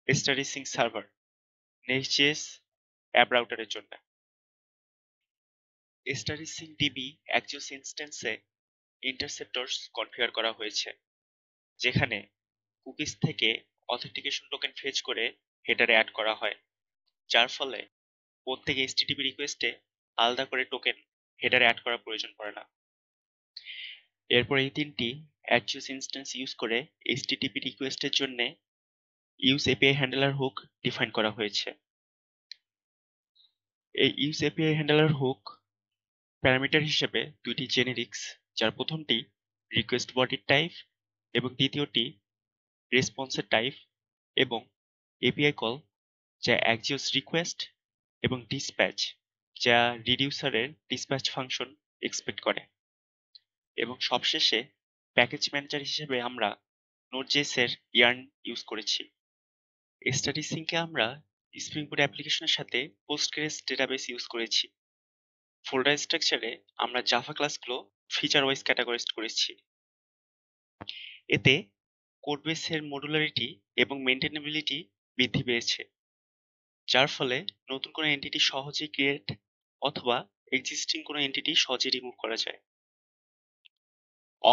study sync server Next.js app রাউটারের জন্য। স্টাডি সিঙ্ক ডিবি Axios ইনস্ট্যান্সে ইন্টারসেপ্টরস কনফিগার করা হয়েছে, যেখানে কুকিজ থেকে অথেন্টিকেশন টোকেন ফেচ করে হেডারে অ্যাড করা হয়, যার ফলে প্রত্যেক HTTP রিকোয়েস্টে আলাদা করে টোকেন হেডারে অ্যাড করার প্রয়োজন পড়ে না। এরপর এই 3টি Axios ইনস্ট্যান্স ইউজ করে HTTP রিকোয়েস্টের জন্য use API handler hook define করা হয়েছে। এই use API handler hook parameter হিসেবে 2টি জেনেরিক্স, যার প্রথমটি রিকোয়েস্ট বডি টাইপ এবং দ্বিতীয়টি রেসপন্সের টাইপ, এবং এপিআই কল যা Axios রিকোয়েস্ট এবং ডিসপ্যাচ যা রিডিউসারের ডিসপ্যাচ ফাংশন এক্সপেক্ট করে, এবং সবশেষে প্যাকেজ ম্যানেজার হিসেবে আমরা Node.js এর ইয়ার্ন ইউজ করেছি। স্টাডি সিঙ্কে আমরা স্প্রিং বুট অ্যাপ্লিকেশনের সাথে পোস্টগ্রেস ডেটাবেস ইউজ করেছি। ফোল্ডার স্ট্রাকচারে আমরা জাভা ক্লাসগুলো ফিচার ওয়াইজ ক্যাটাগরাইজড করেছি। এতে কোড বেসের মডুলারিটি এবং মেইনটেনেবিলিটি বৃদ্ধি পেয়েছে, যার ফলে নতুন কোনো এন্টিটি সহজেই ক্রিয়েট অথবা এক্সিস্টিং কোনো এন্টিটি সহজেই রিমুভ করা যায়।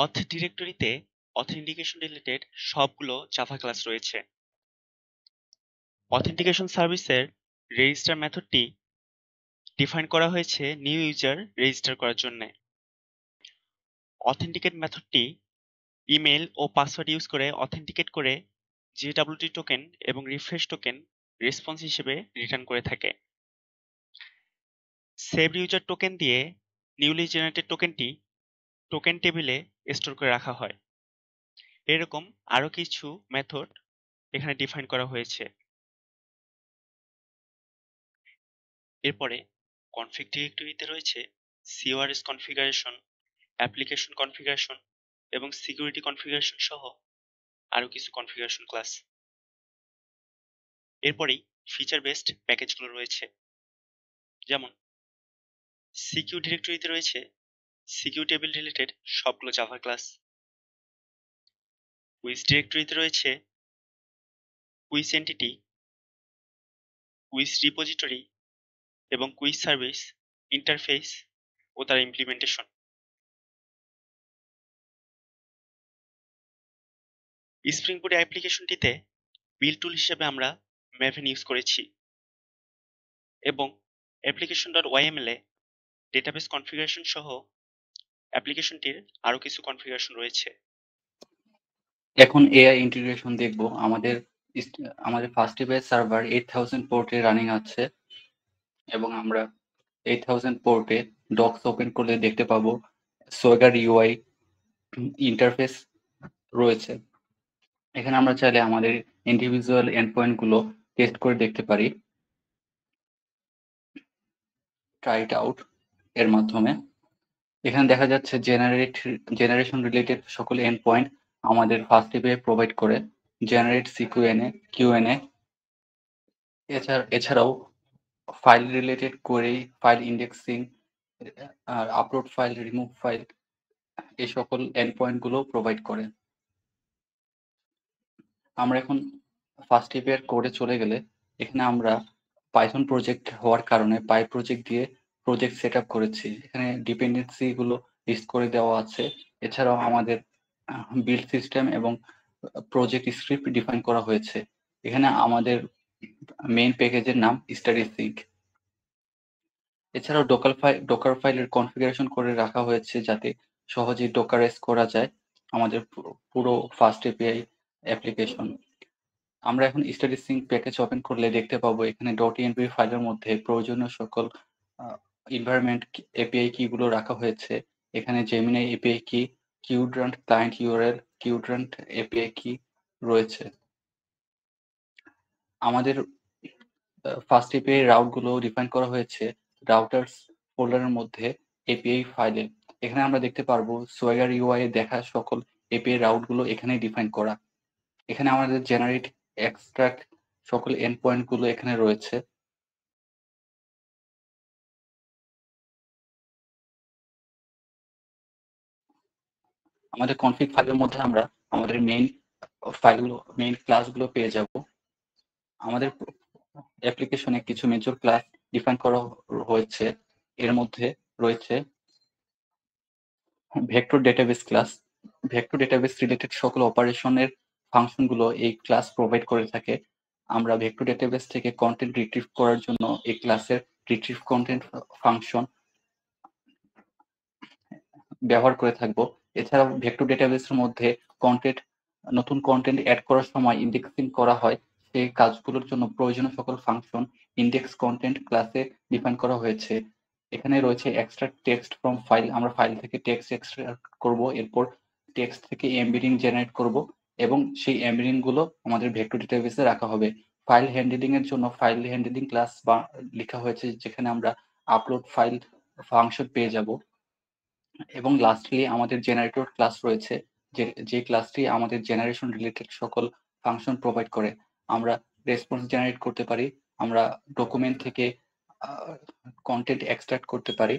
অথ ডিরেক্টরিতে অথেন্টিকেশন রিলেটেড সবগুলো জাভা ক্লাস রয়েছে। অথেন্টিকেশন সার্ভিসের রেজিস্টার মেথডটি ডিফাইন করা হয়েছে নিউ ইউজার রেজিস্টার করার জন্য। অথেন্টিকেট মেথডটি ইমেল ও পাসওয়ার্ড ইউজ করে অথেন্টিকেট করে JWT টোকেন এবং রিফ্রেশ টোকেন রেসপন্স হিসেবে রিটার্ন করে থাকে। সেভড ইউজার টোকেন দিয়ে নিউলি জেনারেটেড টোকেনটি টোকেন টেবিলে স্টোর করে রাখা হয়। এরকম আরো কিছু মেথড এখানে ডিফাইন করা হয়েছে। এরপরে কনফিগ ডিরেক্টরিতে রয়েছে CORS কনফিগারেশন, অ্যাপ্লিকেশন কনফিগারেশন এবং সিকিউরিটি কনফিগারেশন সহ আরো কিছু কনফিগারেশন ক্লাস। এরপরেই ফিচার বেসড প্যাকেজগুলো রয়েছে, যেমন সিকিউ ডিরেক্টরিতে রয়েছে সিকিউ টেবিল রিলেটেড সবগুলো জাভা ক্লাস। কুইজ ডিরেক্টরিতে রয়েছে কুইজ এন্টিটি, কুইজ রিপোজিটরি এবং কুইজ সার্ভিস ইন্টারফেস ও তার ইমপ্লিমেন্টেশন। স্প্রিং বুট অ্যাপ্লিকেশনটিতে বিল্ড টুল হিসেবে আমরা ম্যাভেন ইউজ করেছি এবং application.yml এ ডেটাবেস কনফিগারেশন সহ অ্যাপ্লিকেশনটির আরো কিছু কনফিগারেশন রয়েছে। এখন এআই ইন্টিগ্রেশন দেখব। আমাদের ফার্স্ট ডিভাইস সার্ভার 8000 পোর্টে রানিং আছে এবং আমরা 8000 পোর্টে ডক্স ওপেন করলে দেখতে পাবো সোয়াগার ইউআই ইন্টারফেস রয়েছে। এখানে আমরা চাইলে আমাদের ইন্ডিভিজুয়াল এন্ডপয়েন্ট গুলো টেস্ট করে দেখতে পারি ট্রাই ইট আউট এর মাধ্যমে। এখানে দেখা যাচ্ছে জেনারেশন রিলেটেড সকল এন্ড পয়েন্ট আমাদের ফার্স্ট এপে প্রোভাইড করে। জেনারেট সিকিউএনএ, কিউএনএ, এছাড়াও file related query, file indexing, আর আপলোড ফাইল, রিমুভ ফাইল, এই সকল এন্ড পয়েন্ট গুলো প্রোভাইড করে। আমরা এখন ফার্স্ট এপের কোডে চলে গেলে এখানে আমরা পাইথন প্রজেক্ট হওয়ার কারণে পাই প্রজেক্ট দিয়ে প্রজেক্ট সেট আপ করেছি। এখানে ডিপেন্ডেন্সি গুলো লিস্ট করে দেওয়া আছে। এছাড়াও আমাদের বিল্ড সিস্টেম এবং প্রজেক্ট স্ক্রিপ্ট ডিফাইন করা হয়েছে। এখানে আমাদের মেইন প্যাকেজের নাম স্ট্যাটিস্টিক। এছাড়াও ডকার ফাইলের কনফিগারেশন করে রাখা হয়েছে যাতে সহজেই ডকারাইজ করা যায় আমাদের পুরো ফার্স্ট এপিআই অ্যাপ্লিকেশন। আমরা এখন স্ট্যাটিস্টিক প্যাকেজ ওপেন করলে দেখতে পাবো এখানে .env ফাইলের মধ্যে প্রয়োজনীয় সকল এনভায়রনমেন্ট এপিআই কি গুলো রাখা হয়েছে। এখানে জেমিনাই এপিআই কি, কিউড্রান্ট ক্লায়েন্ট ইউআরএল, কিউড্রান্ট এপিআই কি রয়েছে। আমাদের ফার্স্ট এপিআই রাউট গুলো ডিফাইন করা হয়েছে রাউটার্স ফোল্ডারের মধ্যে এপিআই ফাইলে। এখানে আমরা দেখতে পারবো সোয়াগার ইউআই এ দেখা সকল এপিআই রাউট গুলো এখানে ডিফাইন করা। এখানে আমাদের জেনারেট, এক্সট্রাক্ট সকল এন্ড পয়েন্ট গুলো এখানে রয়েছে। আমাদের কনফিগ ফাইলের মধ্যে আমরা আমাদের মেইন ক্লাসগুলো পেয়ে যাব। আমাদের অ্যাপ্লিকেশনে কিছু মেজর ক্লাস ডিফাইন করা হয়েছে। এর মধ্যে রয়েছে vector database class. Vector database related সকল অপারেশনের ফাংশনগুলো এই ক্লাস প্রোভাইড করে থাকে। আমরা ভেক্টর ডেটাবেস থেকে কন্টেন্ট রিট্রিভ করার জন্য এই ক্লাসের রিট্রিভ কন্টেন্ট ফাংশন ব্যবহার করে থাকবো। এছাড়াও ভেক্টর ডেটাবেসের মধ্যে নতুন কন্টেন্ট অ্যাড করার সময় ইন্ডেক্সিং করা হয়। সেই কাজগুলোর জন্য প্রয়োজনীয় সকল ফাংশন ইন্ডেক্স কন্টেন্ট ক্লাসে ডিফাইন করা হয়েছে। এখানে রয়েছে এক্সট্রাক্ট টেক্সট ফ্রম ফাইল। আমরা ফাইল থেকে টেক্সট এক্সট্রাক্ট করব, এরপর টেক্সট থেকে এমবেডিং জেনারেট করব এবং সেই এমবেডিং গুলো আমাদের ভেক্টর ডেটাবেসে রাখা হবে। ফাইল হ্যান্ডলিং এর জন্য ফাইল হ্যান্ডলিং ক্লাস লেখা হয়েছে যেখানে আমরা আপলোড ফাইল ফাংশন পেয়ে যাব। এবং লাস্টলি আমাদের জেনারেটর ক্লাস রয়েছে যে ক্লাসটি আমাদের জেনারেশন রিলেটেড সকল ফাংশন প্রোভাইড করে। আমরা রেসপন্স জেনারেট করতে পারি, আমরা ডকুমেন্ট থেকে কন্টেন্ট এক্সট্রাক্ট করতে পারি।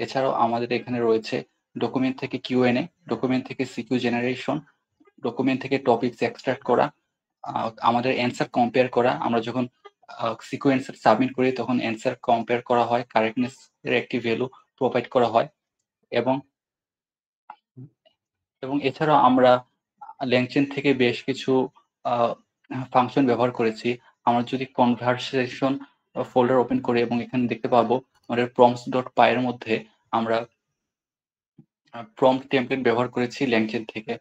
এছাড়াও আমাদের এখানে রয়েছে ডকুমেন্ট থেকে কিউএনএ, ডকুমেন্ট থেকে সিকিউ জেনারেশন, ডকুমেন্ট থেকে টপিকস এক্সট্রাক্ট করা, আমাদের অ্যান্সার কম্পেয়ার করা। আমরা যখন সিকোয়েন্সার সাবমিট করি তখন অ্যান্সার কম্পেয়ার করা হয়, কারেক্টনেস এর একটি ভ্যালু প্রোভাইড করা হয়। এবং এছাড়াও আমরা ল্যাংচেন থেকে বেশ কিছু ফাংশন ব্যবহার করেছি। আমরা যদি কনভারসেশন ফোল্ডার ওপেন করি এবং এখানে দেখতে পাবো আমাদের prompts.py এর মধ্যে আমরা প্রম্পট টেমপ্লেট ব্যবহার করেছি ল্যাংচেন থেকে।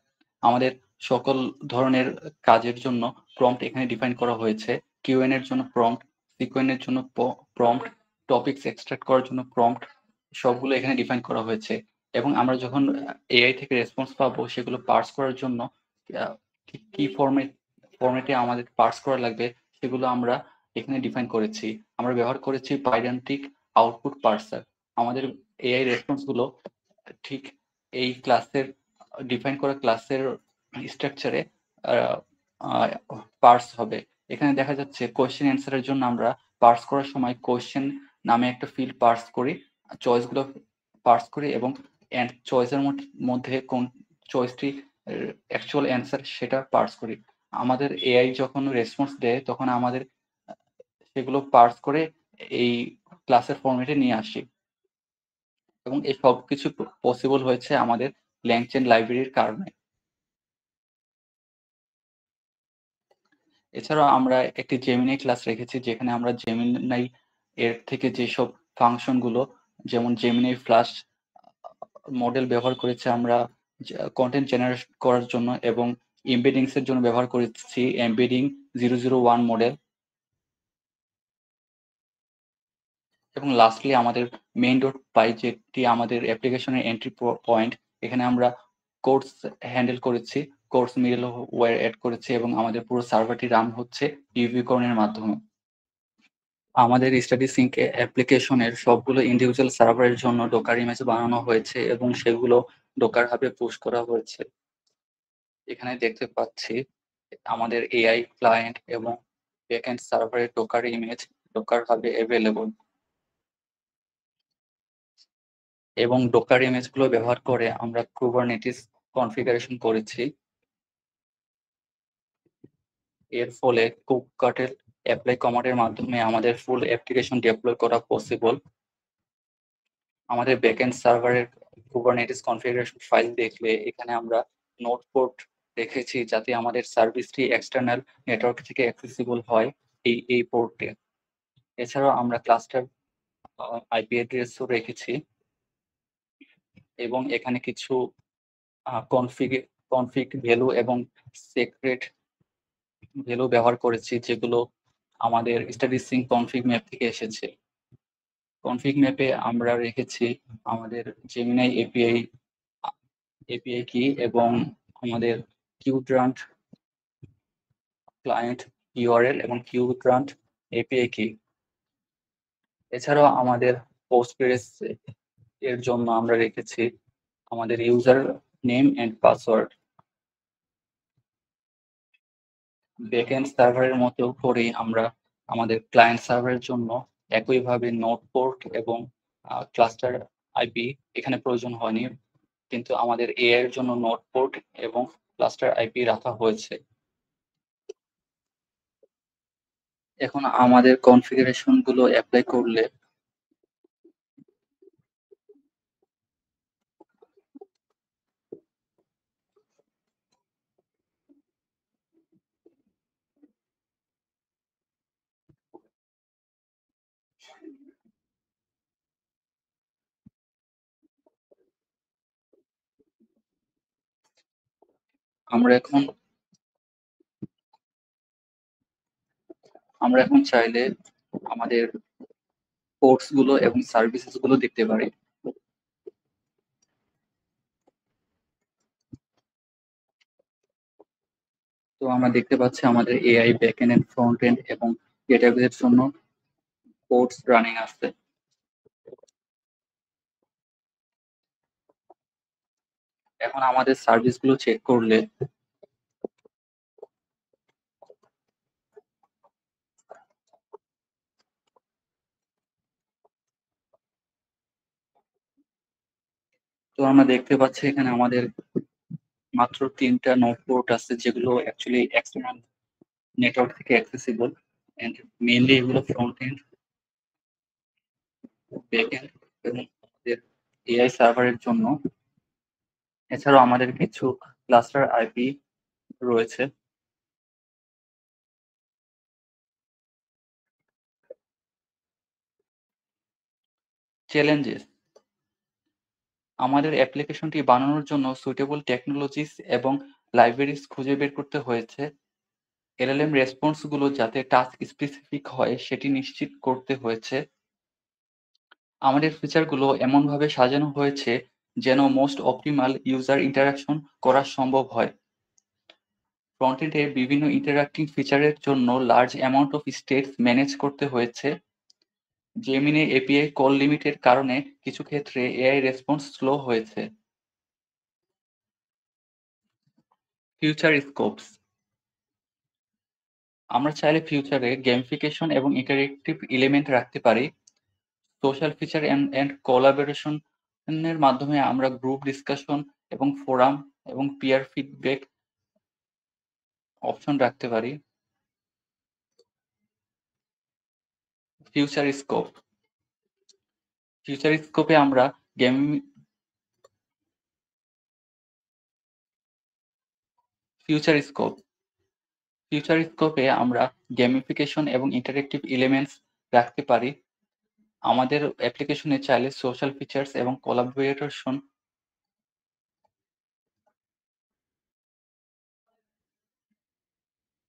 আমাদের সকল ধরনের কাজের জন্য প্রম্পট এখানে ডিফাইন করা হয়েছে। কিউএন এর জন্য প্রম্পট, সিকোয়েন এর জন্য প্রম্পট, টপিকস এক্সট্রাক্ট করার জন্য প্রম্পট, সবগুলো এখানে ডিফাইন করা হয়েছে। এবং আমরা যখন এআই থেকে রেসপন্স পাবো সেগুলো পার্স করার জন্য কি ফরম্যাটে আমাদের পার্স করা লাগবে সেগুলো আমরা এখানে ডিফাইন করেছি। আমরা ব্যবহার করেছি পাইডান্টিক আউটপুট পার্সার। আমাদের এআই রেসপন্স গুলো ঠিক এই ক্লাসের ডিফাইন করা ক্লাসের স্ট্রাকচারে পার্স হবে। এখানে দেখা যাচ্ছে কোয়েশ্চেন অ্যান্সারের জন্য আমরা পার্স করার সময় কোয়েশ্চেন নামে একটা ফিল্ড পার্স করি, চয়েসগুলো পার্স করি এবং চয়েসের মধ্যে কোন চয়েসটি অ্যাকচুয়াল অ্যান্সার সেটা পার্স করি। আমাদের এআই যখন রেসপন্স দেয় তখন আমাদের সেগুলো পার্স করে এই ক্লাসের ফরম্যাটে নিয়ে আসি এবং এই সব কিছু পসিবল হয়েছে আমাদের ল্যাংচেন লাইব্রেরির কারণে। এছাড়াও আমরা একটি জেমিনাই ক্লাস রেখেছি যেখানে আমরা জেমিনাই এর থেকে যেসব ফাংশনগুলো, যেমন জেমিনি ফ্ল্যাশ মডেল ব্যবহার করেছি আমরা কন্টেন্ট জেনারেট করার জন্য, এবং এমবেডিংস এর জন্য ব্যবহার করেছি এমবেডিং 001 মডেল। এবং লাস্টলি আমাদের মেইন ডট পাই, যেটি আমাদের অ্যাপ্লিকেশনের এন্ট্রি পয়েন্ট। এখানে আমরা কোর্স হ্যান্ডেল করেছি, কোর্স মিডল ওয়্যার অ্যাড করেছি, এবং আমাদের পুরো সার্ভারটি রান হচ্ছে ইউবিকর্নের মাধ্যমে। আমাদের স্টাডি সিঙ্ক অ্যাপ্লিকেশনের সবগুলো ইন্ডিভিজুয়াল সার্ভারের জন্য ডোকার ইমেজ বানানো হয়েছে এবং সেগুলো ডোকার হাবে পুশ করা হয়েছে। এখানে দেখতে পাচ্ছি আমাদের এআই ক্লায়েন্ট এবং ব্যাকএন্ড সার্ভারের ডোকার ইমেজ ডোকার হাবে অ্যাভেলেবল, এবং ডোকার ইমেজগুলো ব্যবহার করে আমরা কুবারনেটিস কনফিগারেশন করেছি। এর ফলে kubectl অ্যাপ্লাই কমান্ডের মাধ্যমে আমাদের ফুল অ্যাপ্লিকেশন ডিপ্লয় করা পসিবল। আমাদের ব্যাকএন্ড সার্ভারের কুবারনেটিস কনফিগারেশন ফাইল দেখলে এখানে আমরা নোড পোর্ট রেখেছি, যাতে আমাদের সার্ভিসটি এক্সটার্নাল নেটওয়ার্ক থেকে অ্যাক্সেসিবল হয় এই পোর্টে। এছাড়াও আমরা ক্লাস্টার আইপি অ্যাড্রেসও রেখেছি, এবং এখানে কিছু কনফিগ ভ্যালু এবং সিক্রেট ভ্যালু ব্যবহার করেছি, যেগুলো আমাদের স্টাডি সিঙ্ক কনফিগ ম্যাপ থেকে এসেছে। কনফিগ ম্যাপে আমরা রেখেছি আমাদের জেমিনাই এপিআই কি এবং আমাদের কিউগ্রান্ট ক্লায়েন্ট ইউআরএল এবং কিউগ্রান্ট এপিআই কি। এছাড়াও আমাদের পোস্টগ্রেস এর জন্য আমরা রেখেছি আমাদের user name and password. Backend সার্ভারের মতো করেই আমরা আমাদের ক্লায়েন্ট সার্ভারের জন্য একইভাবে নোড পোর্ট এবং ক্লাস্টার আইপি এখানে প্রয়োজন হয়নি, কিন্তু আমাদের এআই এর জন্য নোড পোর্ট এবং ক্লাস্টার আইপি রাখা হয়েছে। এখন আমাদের কনফিগারেশন গুলো অ্যাপ্লাই করলে আমরা এখন চাইলে আমাদের কোর্স গুলো এবং সার্ভিসেস গুলো দেখতে পারি। তো আমরা দেখতে পাচ্ছি আমাদের AI backend and front end এবং ডেটাবেসের জন্য কোর্স রানিং আছে। এখন আমাদের সার্ভিস গুলো চেক করলে তো আমরা দেখতে পাচ্ছি এখানে আমাদের মাত্র 3টা নোড পোর্ট আছে, যেগুলো অ্যাকচুয়ালি এক্সটার্নাল নেটওয়ার্ক থেকে অ্যাক্সেসিবল, এন্ড মেইনলি এগুলো ফ্রন্ট এন্ড, ব্যাক এন্ড এবং আমাদের এআই সার্ভারের জন্য। এছাড়াও আমাদের কিছু ক্লাস্টার আইপি রয়েছে। চ্যালেঞ্জেস: আমাদের অ্যাপ্লিকেশনটি বানানোর জন্য সুইটেবল টেকনোলজিস এবং লাইব্রেরিজ খুঁজে বের করতে হয়েছে। এলএলএম রেসপন্স গুলো যাতে টাস্ক স্পেসিফিক হয় সেটি নিশ্চিত করতে হয়েছে। আমাদের ফিচারগুলো এমনভাবে সাজানো হয়েছে যেন মোস্ট অপটিমাল ইউজার ইন্টারাকশন করা সম্ভব হয়। ফ্রন্টএন্ডে বিভিন্ন ইন্টারাক্টিং ফিচারের জন্য large amount of states manage করতে হয়েছে। জেমিনি এপিআই কল লিমিটের কারণে কিছু ক্ষেত্রে এআই রেসপন্স স্লো হয়েছে। ফিউচার স্কোপস: আমরা চাইলে ফিউচারে গেমিফিকেশন এবং ইন্টারেক্টিভ এলিমেন্ট রাখতে পারি। সোশ্যাল ফিচার এন্ড কোলাবোরেশনের মাধ্যমে আমরা গ্রুপ ডিসকাশন এবং ফোরাম এবং পিয়ার ফিডব্যাক অপশন রাখতে পারি। ফিউচার স্কোপে আমরা গেম ফিউচার স্কোপে আমরা গেমিফিকেশন এবং ইন্টারেক্টিভ এলিমেন্টস রাখতে পারি। আমাদের অ্যাপ্লিকেশনে চাইলে সোশ্যাল ফিচার্স এবং কোলাবোরেশন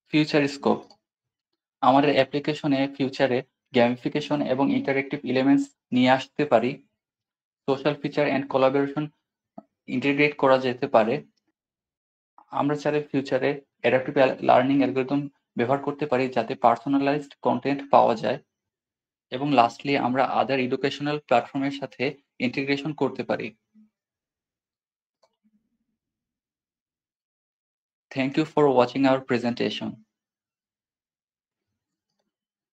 ফিউচার স্কোপ আমাদের অ্যাপ্লিকেশনে ফিউচারে গেমিফিকেশন এবং ইন্টারেক্টিভ এলিমেন্টস নিয়ে আসতে পারি। Social feature and collaboration integrate করা যেতে পারে। আমরা চাইলে ফিউচারে অ্যাডাপটিভ লার্নিং অ্যালগরিদম ব্যবহার করতে পারি যাতে পার্সোনালাইজড কন্টেন্ট পাওয়া যায়। এবং লাস্টলি আমরা আদার এডুকেশনাল প্ল্যাটফর্মের সাথে ইন্টিগ্রেশন করতে পারি। Thank you for watching our presentation.